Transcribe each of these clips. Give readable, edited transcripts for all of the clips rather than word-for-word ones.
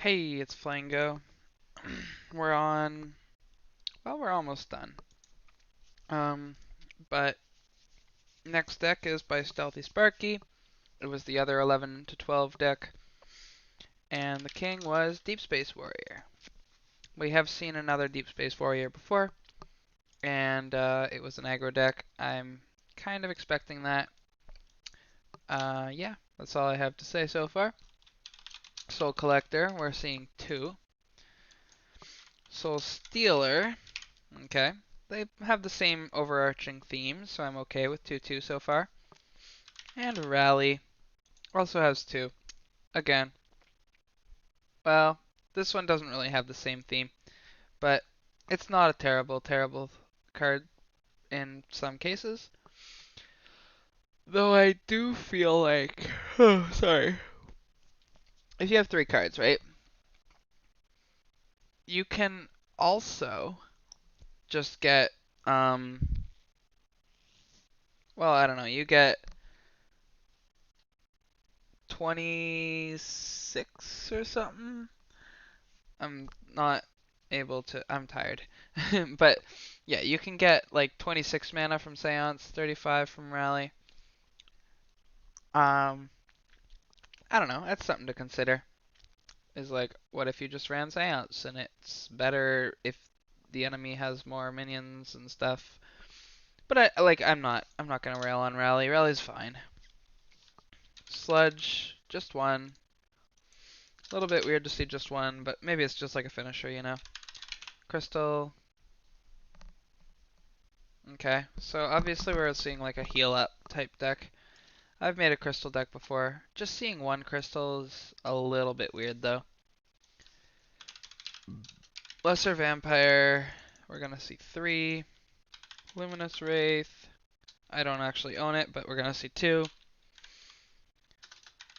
Hey, it's Flango. We're on, well, we're almost done. Um, but next deck is by StealthySparky. It was the other 11 to 12 deck, and the king was Deep Space Warrior. We have seen another Deep Space Warrior before, and it was an aggro deck. I'm kind of expecting that. Yeah, that's all I have to say so far. Soul Collector, we're seeing 2. Soul Stealer, okay. They have the same overarching theme, so I'm okay with 2-2 so far. And Rally also has 2. Again, well, this one doesn't really have the same theme, but it's not a terrible card in some cases. Though I do feel like, oh, sorry. If you have 3 cards, right? You can also just get, um, well, I don't know, you get 26 or something. I'm not able to. I'm tired. But yeah, you can get like 26 mana from Seance, 35 from Rally. Um, I don't know. That's something to consider. Is like, what if you just ran Seance and it's better if the enemy has more minions and stuff. But I'm not gonna rail on Rally. Rally's fine. Sludge, just one. A little bit weird to see just one, but maybe it's just like a finisher, you know. Crystal. Okay, so obviously we're seeing like a heal up type deck. I've made a crystal deck before. Just seeing one crystal is a little bit weird though. Lesser Vampire, we're gonna see 3. Luminous Wraith, I don't actually own it, but we're gonna see 2.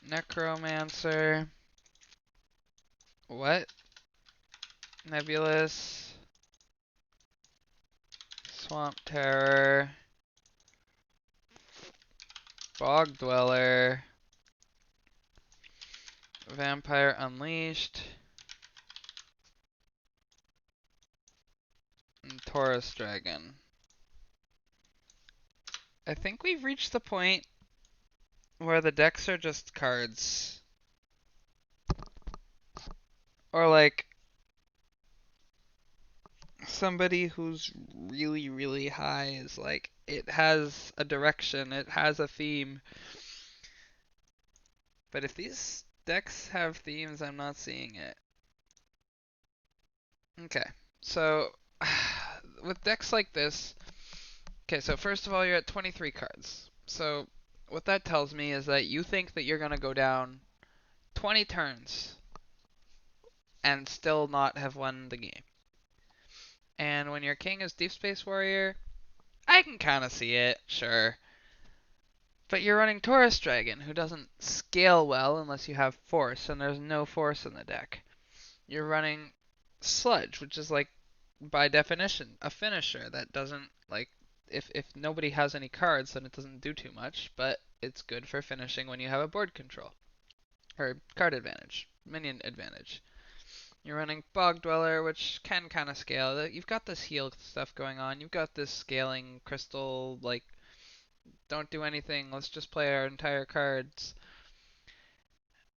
Necromancer, what? Nebulous, Swamp Terror, Bog Dweller, Vampire Unleashed, and Taurus Dragon. I think we've reached the point where the decks are just cards. Or like somebody who's really high is like, it has a direction, it has a theme. But if these decks have themes, I'm not seeing it. Okay, so with decks like this, okay, so first of all, you're at 23 cards. So what that tells me is that you think that you're gonna go down 20 turns and still not have won the game. And when your king is Deep Space Warrior, I can kind of see it, sure. But you're running Taurus Dragon, who doesn't scale well unless you have Force, and there's no Force in the deck. You're running Sludge, which is like, by definition, a finisher that doesn't, like, if nobody has any cards, then it doesn't do too much, but it's good for finishing when you have a board control. Or card advantage, minion advantage. You're running Bog Dweller, which can kind of scale. You've got this heal stuff going on. You've got this scaling crystal, like, don't do anything. Let's just play our entire cards.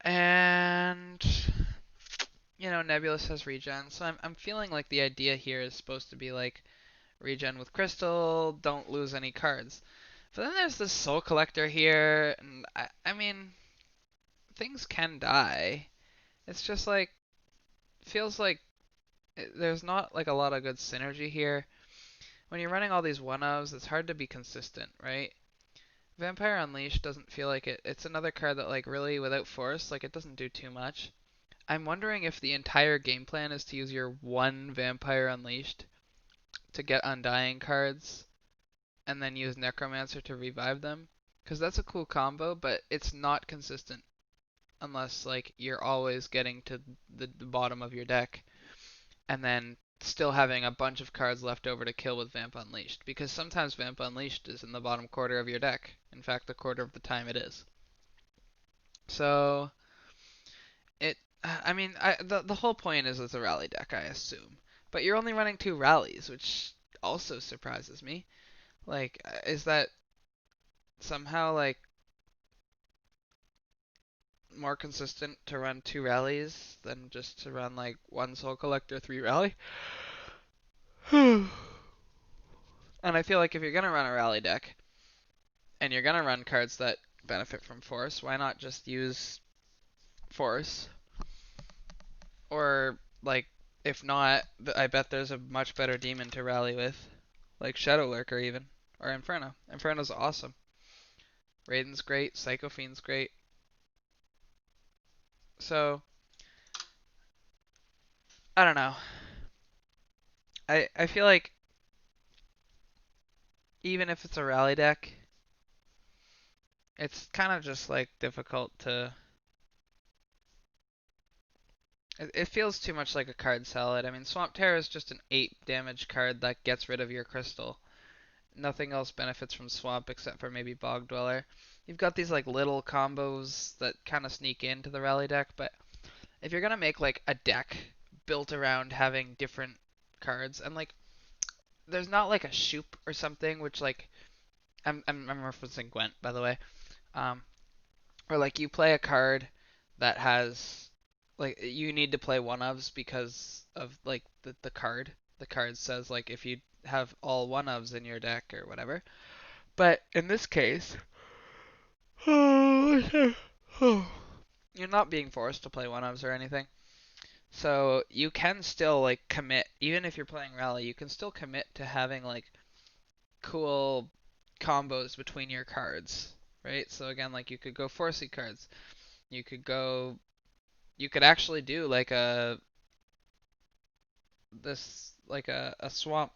And you know, Nebulous has regen, so I'm feeling like the idea here is supposed to be like regen with crystal, don't lose any cards. But then there's this Soul Collector here, and I mean, things can die. It's just like, feels like there's not like a lot of good synergy here. When you're running all these one-ofs, it's hard to be consistent, right? Vampire Unleashed doesn't feel like it. It's another card that, like, really, without Force, like, it doesn't do too much. I'm wondering if the entire game plan is to use your one Vampire Unleashed to get Undying cards, and then use Necromancer to revive them. Because that's a cool combo, but it's not consistent unless, like, you're always getting to the bottom of your deck, and then still having a bunch of cards left over to kill with Vamp Unleashed. Because sometimes Vamp Unleashed is in the bottom quarter of your deck. In fact, a quarter of the time it is. So it I mean, the whole point is it's a rally deck, I assume. But you're only running two rallies, which also surprises me. Like, is that somehow like more consistent to run two rallies than just to run like one Soul Collector, three rally? And I feel like if you're gonna run a rally deck and you're gonna run cards that benefit from force, why not just use force? Or like, if not, I bet there's a much better demon to rally with, like Shadow Lurker even, or Inferno. Inferno's awesome. Raiden's great. Psycho Fiend's great. So I don't know. I feel like even if it's a rally deck, it's kind of just like difficult to. It feels too much like a card salad. I mean, Swamp Terror is just an 8 damage card that gets rid of your crystal. Nothing else benefits from Swamp except for maybe Bog Dweller. You've got these like little combos that kind of sneak into the rally deck, but if you're gonna make like a deck built around having different cards, and like there's not like a Shoop or something, which like I'm referencing Gwent by the way, um, or like you play a card that has like you need to play one ofs because of like the card. The card says like if you have all one ofs in your deck or whatever. But in this case, you're not being forced to play one ofs or anything. So you can still like commit, even if you're playing rally, you can still commit to having like cool combos between your cards, right? So again, like you could go Forcey cards. You could go you could actually do like a swamp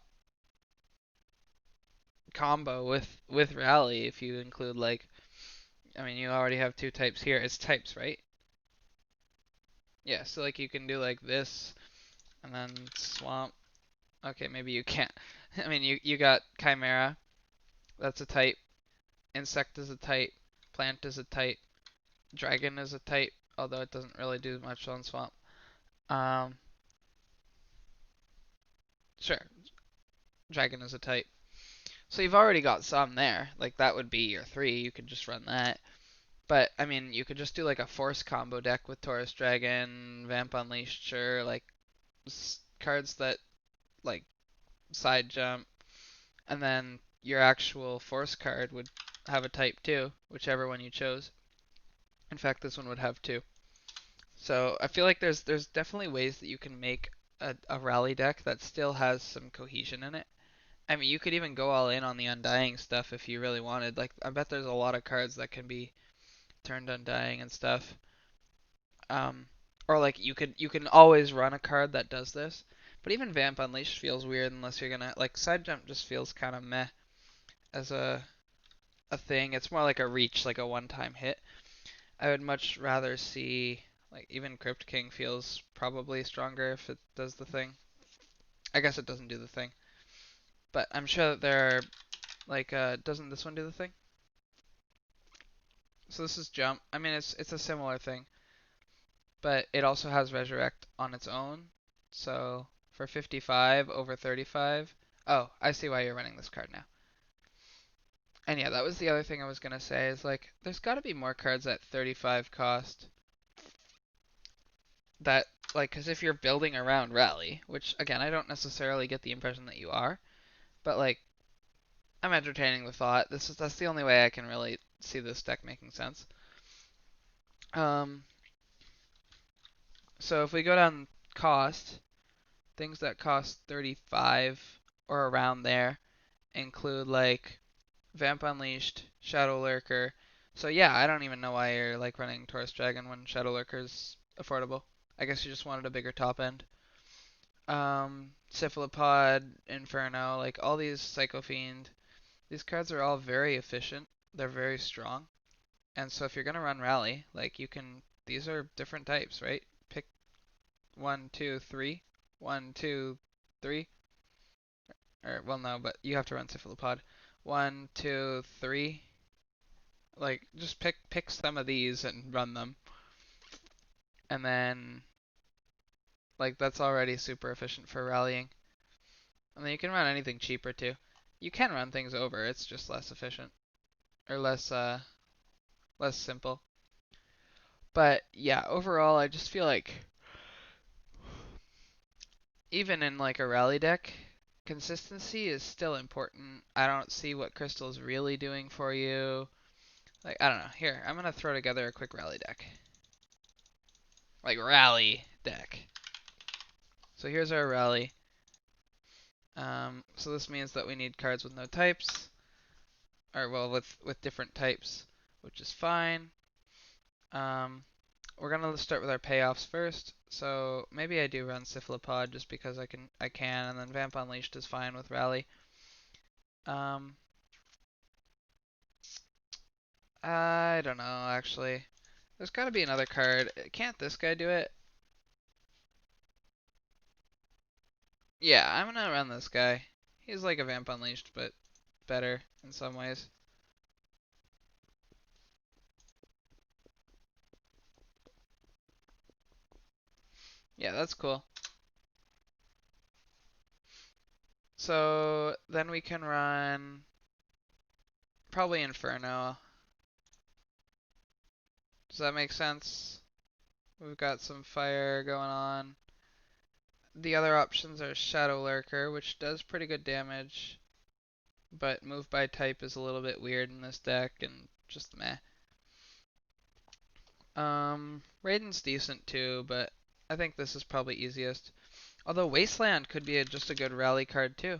combo with rally if you include like I mean you already have two types here. It's types, right? Yeah, so like you can do like this and then swamp. Okay, maybe you can't. I mean you got Chimera, that's a type. Insect is a type. Plant is a type. Dragon is a type, although it doesn't really do much on swamp. Um, sure, dragon is a type. So you've already got some there. Like that would be your three. You could just run that. But I mean, you could just do like a force combo deck with Taurus Dragon, Vamp Unleashed, sure, like cards that like side jump, and then your actual force card would have a type too, whichever one you chose. In fact, this one would have two. So I feel like there's definitely ways that you can make a rally deck that still has some cohesion in it. I mean, you could even go all in on the Undying stuff if you really wanted. Like, I bet there's a lot of cards that can be turned Undying and stuff. Um, or like you can always run a card that does this. But even Vamp Unleashed feels weird unless you're gonna like Side Jump just feels kind of meh as a thing. It's more like a reach, like a one-time hit. I would much rather see like even Crypt King feels probably stronger if it does the thing. I guess it doesn't do the thing, but I'm sure that there are like doesn't this one do the thing? So this is jump. I mean it's a similar thing, but it also has resurrect on its own. So for 55 over 35. Oh, I see why you're running this card now. And yeah, that was the other thing I was gonna say is like there's got to be more cards at 35 cost that like because if you're building around rally, which again I don't necessarily get the impression that you are, but like I'm entertaining the thought. That's the only way I can really see this deck making sense. Um, so if we go down cost, things that cost 35 or around there include like Vamp Unleashed, Shadow Lurker. So yeah, I don't even know why you're like running Taurus Dragon when Shadow Lurker's affordable. I guess you just wanted a bigger top end. Cephalopod, Inferno, like all these Psycho Fiend. These cards are all very efficient. They're very strong. And so if you're gonna run Rally, like you can, these are different types, right? Pick one, two, three, one, two, three. Or well, no, but you have to run Cephalopod. One, two, three. Like just pick some of these and run them. And then Like that's already super efficient for rallying. And then you can run anything cheaper too. You can run things over, it's just less efficient. Or less simple. But yeah, overall I just feel like even in like a rally deck, consistency is still important. I don't see what Crystal's really doing for you. Like, I don't know. Here, I'm gonna throw together a quick rally deck. Like, rally deck. So here's our rally. So this means that we need cards with no types. Or, well, with different types, which is fine. We're gonna start with our payoffs first. So maybe I do run Cephalopod just because I can, and then Vamp Unleashed is fine with rally. I don't know, actually. There's got to be another card. Can't this guy do it? Yeah, I'm gonna run this guy. He's like a Vamp Unleashed, but better in some ways. Yeah, that's cool. So then we can run probably Inferno. Does that make sense? We've got some fire going on. The other options are Shadow Lurker, which does pretty good damage, but move by type is a little bit weird in this deck and just meh. Raiden's decent too, but I think this is probably easiest. Although Wasteland could be just a good rally card too.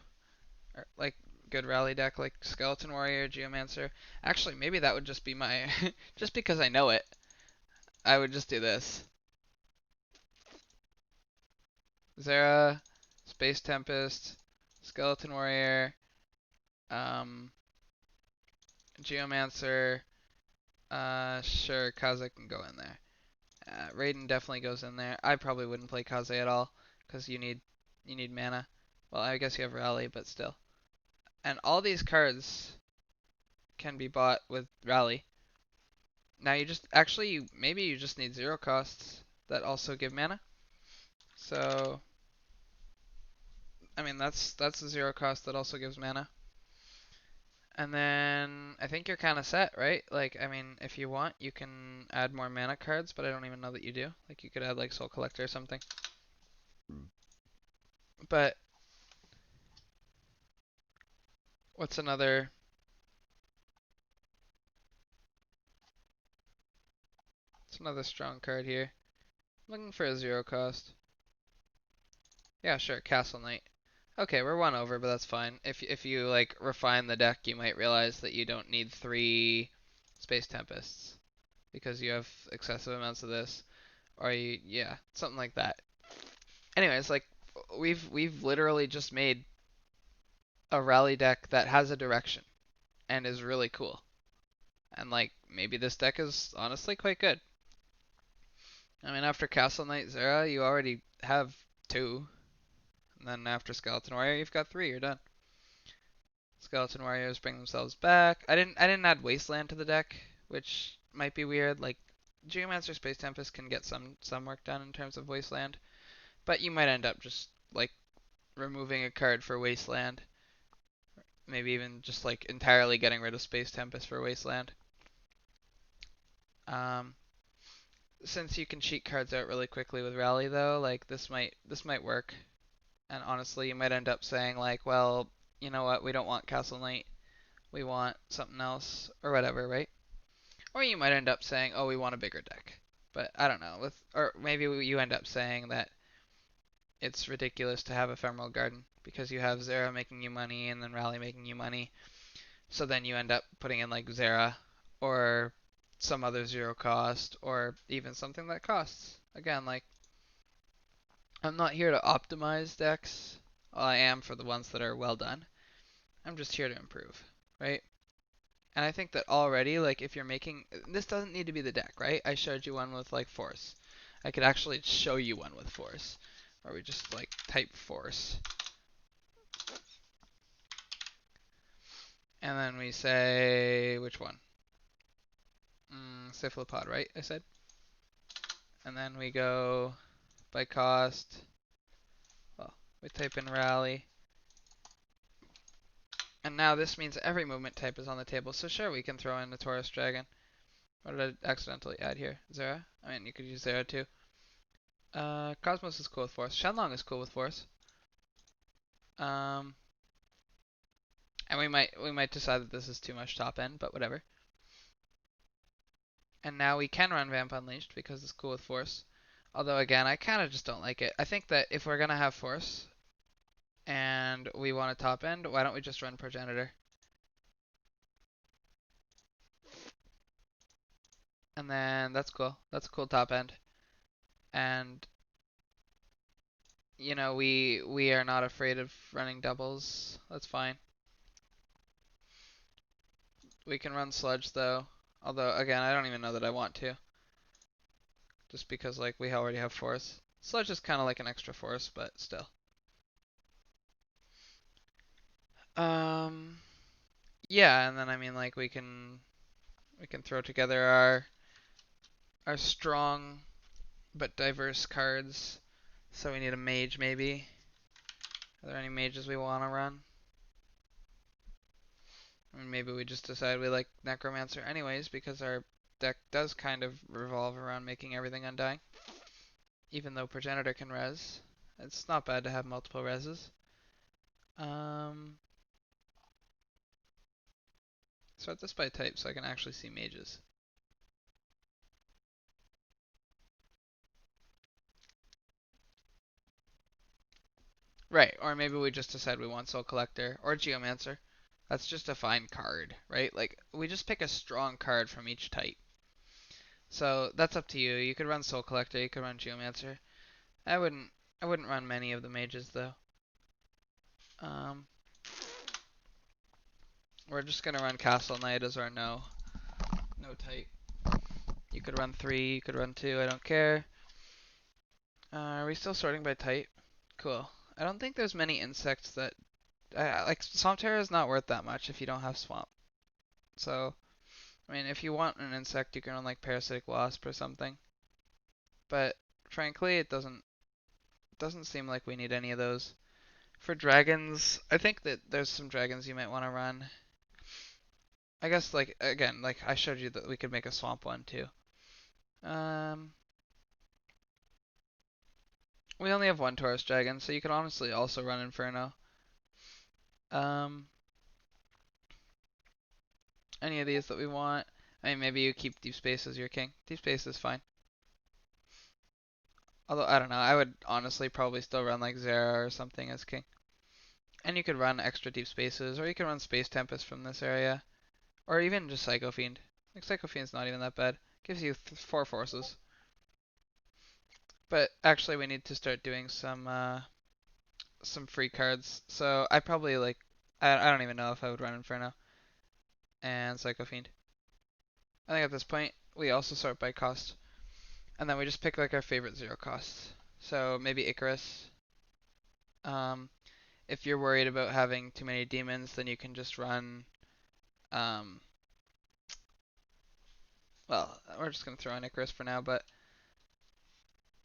Or, like, good rally deck like Skeleton Warrior, Geomancer. Actually, maybe that would just be my... just because I know it, I would just do this. Zera, Space Tempest, Skeleton Warrior, um, Geomancer. Sure, Kaze can go in there. Raiden definitely goes in there. I probably wouldn't play Kaze at all because you need mana. Well, I guess you have Rally, but still. And all these cards can be bought with Rally. Now you just actually maybe you just need 0 costs that also give mana. So I mean that's a 0 cost that also gives mana. And then I think you're kind of set, right? Like, I mean, if you want, you can add more mana cards, but I don't even know that you do. Like, you could add like Soul Collector or something. But what's another? What's another strong card here? I'm looking for a 0 cost. Yeah, sure, Castle Knight. Okay, we're 1 over, but that's fine. If you like refine the deck, you might realize that you don't need 3 Space Tempests because you have excessive amounts of this, or yeah, something like that. Anyways, like we've literally just made a rally deck that has a direction and is really cool. And like maybe this deck is honestly quite good. I mean, after Castle Knight Zera, you already have 2, and then after Skeleton Warrior, you've got 3. You're done. Skeleton Warriors bring themselves back. I didn't add Wasteland to the deck, which might be weird. Like Geomancer Space Tempest can get some work done in terms of Wasteland, but you might end up just like removing a card for Wasteland. Maybe even just like entirely getting rid of Space Tempest for Wasteland. Um, since you can cheat cards out really quickly with Rally though, like this might work. And honestly, you might end up saying like, well, you know what, we don't want Castle Knight, we want something else or whatever, right? Or you might end up saying, oh, we want a bigger deck. But I don't know. Or maybe you end up saying that it's ridiculous to have Ephemeral Garden because you have Zera making you money and then Rally making you money. So then you end up putting in like Zera or some other 0 cost or even something that costs. Again, like I'm not here to optimize decks. Well, I am for the ones that are well done. I'm just here to improve, right? And I think that already, like, if you're making this doesn't need to be the deck, right? I showed you one with like force. I could actually show you one with force, where we just like type force, and then we say which one? Cephalopod, right? I said. And then we go by cost. We type in rally. And now this means every movement type is on the table. So sure, we can throw in the Taurus Dragon. What did I accidentally add here? Zera? I mean, you could use Zera too. Cosmos is cool with Force. Shenlong is cool with Force. And we might decide that this is too much top end, but whatever. And now we can run Vamp Unleashed because it's cool with Force. Although again, I kind of just don't like it. I think that if we're gonna have Force and we want a top end, why don't we just run Progenitor? And then that's cool. That's a cool top end. And you know, we are not afraid of running doubles. That's fine. We can run Sludge though. Although again, I don't even know that I want to. Just because like we already have Force. Sludge is kind of like an extra force, but still. Um, yeah, and then I mean like we can throw together our strong but diverse cards. So we need a mage maybe. Are there any mages we want to run? I mean, maybe we just decide we like Necromancer anyways because our deck does kind of revolve around making everything undying. Even though Progenitor can res. It's not bad to have multiple reses. Sort this by type so I can actually see mages. Right, or maybe we just decide we want Soul Collector or Geomancer. That's just a fine card, right? Like, we just pick a strong card from each type. So that's up to you. You could run Soul Collector, you could run Geomancer. I wouldn't run many of the mages though. Um, we're just gonna run Castle Knight as our no type. You could run 3, you could run 2, I don't care. Are we still sorting by type? Cool. I don't think there's many insects that like Swamp Terror is not worth that much if you don't have Swamp. So, I mean, if you want an insect, you can run like Parasitic Wasp or something. But frankly, it doesn't seem like we need any of those. For dragons, I think that there's some dragons you might want to run. I guess like again, like I showed you that we could make a swamp one too. Um, we only have one Taurus dragon, so you can honestly also run Inferno. Um, any of these that we want. I mean, maybe you keep Deep Space as your king. Deep Space is fine. Although I don't know, I would honestly probably still run like Zera or something as king. And you could run extra deep spaces, or you can run Space Tempest from this area, or even just Psycho Fiend. Like Psycho Fiend's not even that bad. Gives you 4 forces. But actually, we need to start doing some free cards. So I probably like I don't even know if I would run Inferno and Psycho Fiend. I think at this point we also sort by cost, and then we just pick like our favorite 0 costs. So maybe Icarus. Um, if you're worried about having too many demons, then you can just run um, well, we're just gonna throw in Icarus for now, but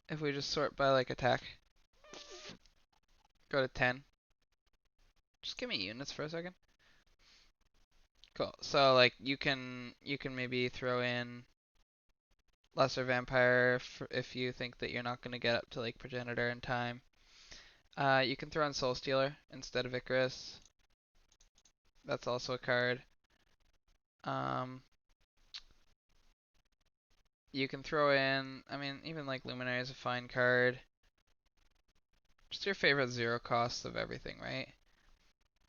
if we just sort by like attack, go to 10. Just give me units for a second. Cool. So like you can maybe throw in Lesser Vampire if you think that you're not gonna get up to like Progenitor in time. You can throw in Soul Stealer instead of Icarus. That's also a card. Um, you can throw in, I mean, even like Luminary is a fine card. Just your favorite 0 costs of everything, right?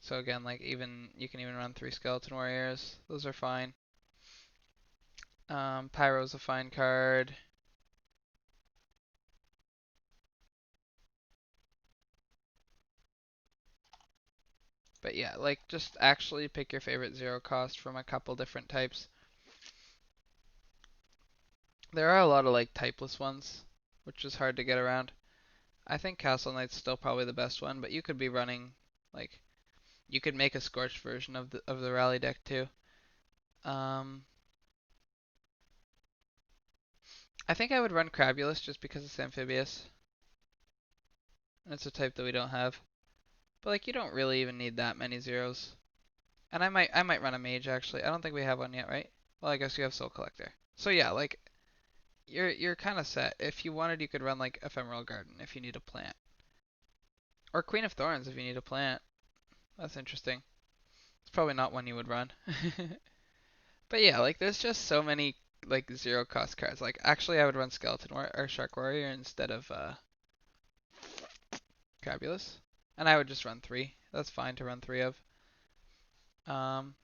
So again, like even you can even run 3 Skeleton Warriors. Those are fine. Pyro's a fine card. But yeah, like just actually pick your favorite 0 cost from a couple different types. There are a lot of like typeless ones, which is hard to get around. I think Castle Knight's still probably the best one, but you could be running like you could make a Scorched version of the rally deck too. Um, I think I would run Crabulus just because it's amphibious. and it's a type that we don't have. But like you don't really even need that many zeros. And I might run a mage actually. I don't think we have one yet, right? Well, I guess you have Soul Collector. So yeah, like you're kind of set. If you wanted, you could run like Ephemeral Garden if you need a plant, or Queen of Thorns if you need a plant. That's interesting. It's probably not one you would run. But yeah, like there's just so many like zero cost cards. Like actually, I would run Skeleton or Shark Warrior instead of Crabulous, and I would just run three. That's fine to run three of. Um,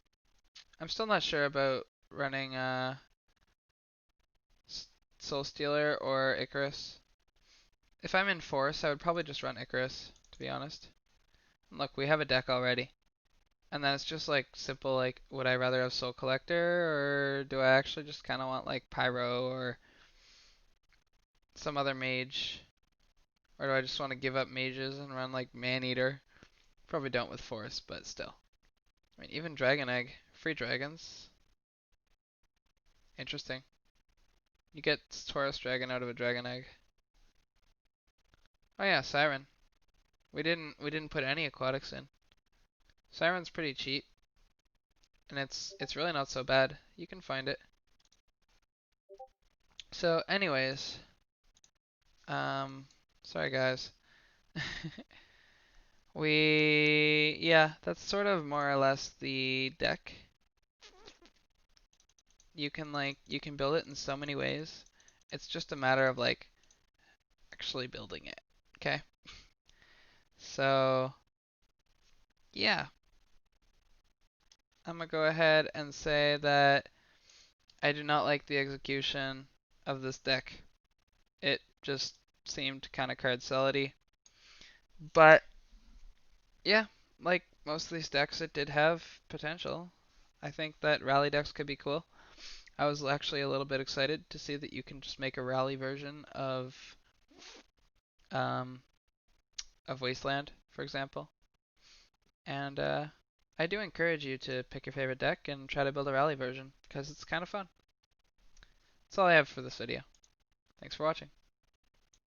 I'm still not sure about running Soul Stealer or Icarus. If I'm in Force, I would probably just run Icarus, to be honest. And look, we have a deck already. And then it's just like simple, like, would I rather have Soul Collector, or do I actually just kind of want like Pyro or some other mage? Or do I just want to give up mages and run like Maneater? Probably don't with Force, but still. I mean, even Dragon Egg, free dragons. Interesting. You get Taurus Dragon out of a Dragon Egg. Oh yeah, Siren. We didn't put any aquatics in. Siren's pretty cheap, and it's really not so bad. You can find it. So, anyways, sorry guys. Yeah, that's sort of more or less the deck. You can build it in so many ways. It's just a matter of like actually building it. Okay? So, yeah, I'm gonna go ahead and say that I do not like the execution of this deck. It just seemed kind of card salady. But yeah, like most of these decks, it did have potential. I think that rally decks could be cool. I was actually a little bit excited to see that you can just make a rally version um, of Wasteland, for example. And I do encourage you to pick your favorite deck and try to build a rally version because it's kind of fun. That's all I have for this video. Thanks for watching.